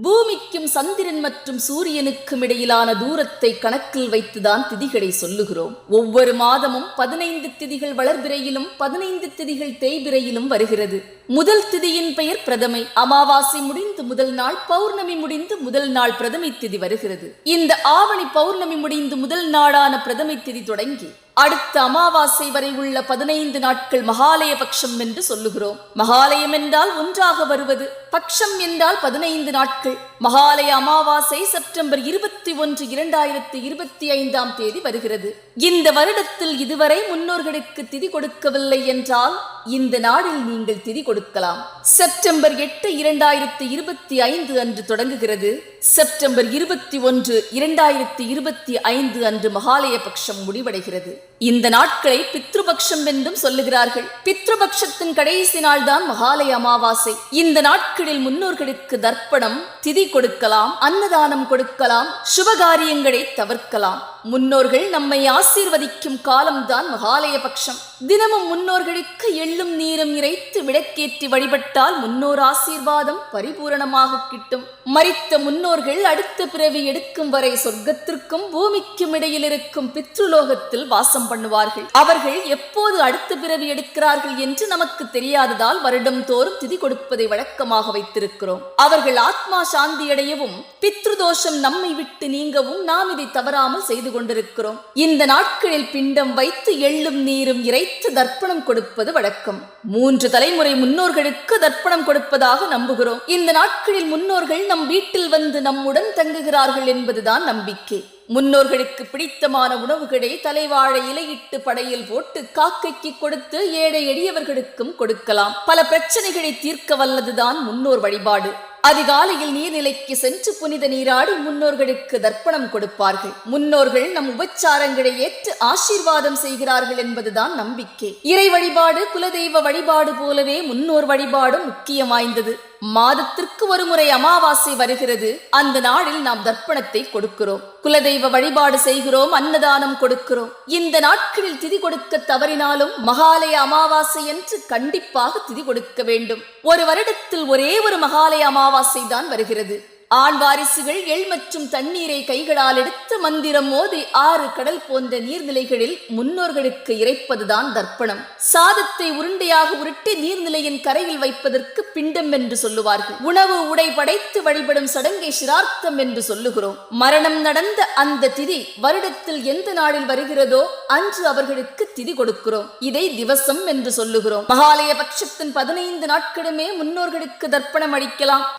பூமிக்கும் சந்திரன் மற்றும் சூரியனுக்கும் இடையிலான தூரத்தை கணக்கில் வைத்துதான் திதிகளை சொல்லுகிறோம். ஒவ்வொரு மாதமும் 15 திதிகள் வளர்பிறையிலும் 15 திதிகள் தேய்பிறையிலும் வருகிறது. முதல் திதியின் பெயர் பிரதமை. அமாவாசை முடிந்து முதல் நாள், பௌர்ணமி முடிந்து முதல் நாள் பிரதமை திதி வருகிறது. இந்த ஆவணி பௌர்ணமி முடிந்து முதல் நாளான பிரதமை திதி தொடங்கி அடுத்த அமாவாசை வரை உள்ள 15 நாட்கள் மகாலய பட்சம் என்று சொல்லுகிறோம். மகாலயம் என்றால் ஒன்றாக வருவது, பட்சம் என்றால் 15 நாட்கள். மகாலய அமாவாசை செப்டம்பர் 21, 2025 வருகிறது. இந்த வருடத்தில் இதுவரை முன்னோர்களுக்கு திதி கொடுக்கவில்லை என்றால் இந்த நாளில் நீங்கள் திதி கொடுக்கலாம். செப்டம்பர் 8, 2025 அன்று தொடங்குகிறது. செப்டம்பர் 21, 2025 அன்று மகாலய பட்சம் முடிவடைகிறது. இந்த நாட்களை பித்ருபக்ஷம் என்றும் சொல்லுகிறார்கள். பித்ருபக்ஷத்தின் கடைசி நாள் தான் மகாலய அமாவாசை. இந்த நாட்களில் முன்னோர்களுக்கு தர்ப்பணம், திதி கொடுக்கலாம், அன்னதானம் கொடுக்கலாம், சுபகாரியங்களை தவிர்க்கலாம். முன்னோர்கள் நம்மை ஆசீர்வதிக்கும் காலம்தான் மகாலய பட்சம். தினமும் முன்னோர்களுக்கு எள்ளும் நீரும் இறைத்து விளக்கேற்றி வழிபட்டால் முன்னோர் ஆசீர்வாதம் பரிபூரணமாக கிட்டும். மரித்த முன்னோர்கள் அடுத்த பிறவி எடுக்கும் வரை சொர்க்கத்திற்கும் பூமிக்கும் இடையில் இருக்கும் பித்ருலோகத்தில் வாசம் பண்ணுவார்கள். அவர்கள் எப்போது அடுத்த பிறவி எடுக்கிறார்கள் என்று நமக்கு தெரியாததால் வருடம் தோறும் திதி கொடுப்பதை வழக்கமாக வைத்திருக்கிறோம். அவர்கள் ஆத்மா சாந்தியடையவும் பித்ருதோஷம் நம்மை விட்டு நீங்கவும் நாம் இதை தவறாமல் செய்து கொண்டிருக்கிறோம். இந்த நாட்களில் பிண்டம் வைத்து எள்ளும் நீரும் இறைத்து தர்ப்பணம் கொடுப்பது வழக்கம். 3 தலைமுறை முன்னோர்களுக்கு தர்ப்பணம் கொடுப்பதாக நம்புகிறோம். இந்த நாட்களில் முன்னோர்கள் நம் வீட்டில் வந்து நம்முடன் தங்குகிறார்கள் என்பதுதான் நம்பிக்கை. முன்னோர்களுக்கு பிடித்தமான உணவுகளை தலைவாழை இலையிட்டு படையில் போட்டு காக்கைக்கு கொடுத்து ஏழை எளியவர்களுக்கும் கொடுக்கலாம். பல பிரச்சனைகளை தீர்க்க வல்லதுதான் முன்னோர் வழிபாடு. அதிகாலையில் நீர்நிலைக்கு சென்று புனித நீராடி முன்னோர்களுக்கு தர்ப்பணம் கொடுப்பார்கள். முன்னோர்கள் நம் உபச்சாரங்களை ஏற்று ஆசீர்வாதம் செய்கிறார்கள் என்பதுதான் நம்பிக்கை. இறை வழிபாடு, குலதெய்வ வழிபாடு போலவே முன்னோர் வழிபாடும் முக்கியம் வாய்ந்தது. மாதத்திற்கு ஒரு முறை அமாவாசை வருகிறது. அந்த நாளில் நாம் தர்ப்பணத்தை கொடுக்கிறோம், குலதெய்வ வழிபாடு செய்கிறோம், அன்னதானம் கொடுக்கிறோம். இந்த நாட்களில் திதி கொடுக்க தவறினாலும் மகாலய அமாவாசை என்று கண்டிப்பாக திதி கொடுக்க வேண்டும். ஒரு வருடத்தில் ஒரே ஒரு மகாலய அமாவாசை தான் வருகிறது. ஆண் வாரிசுகள் எள் மற்றும் தண்ணீரை கைகளால் எடுத்து மந்திரம் மோதி 6 கடல் போன்ற நீர்நிலைகளில் முன்னோர்களுக்கு இறைப்பதுதான் தர்ப்பணம். சாதத்தை உருண்டையாக உருட்டி நீர்நிலையின் கரையில் வைப்பதற்கு பிண்டம் என்று சொல்லுவார்கள். உணவு உடை படைத்து வழிபடும் சடங்கை சிரார்த்தம் என்று சொல்லுகிறோம். மரணம் நடந்த அந்த திதி வருடத்தில் எந்த நாளில் வருகிறதோ அன்று அவர்களுக்கு திதி கொடுக்கிறோம். இதை திவசம் என்று சொல்லுகிறோம். மகாலய பட்சத்தின் 15 நாட்களுமே முன்னோர்களுக்கு தர்ப்பணம் அளிக்கலாம்.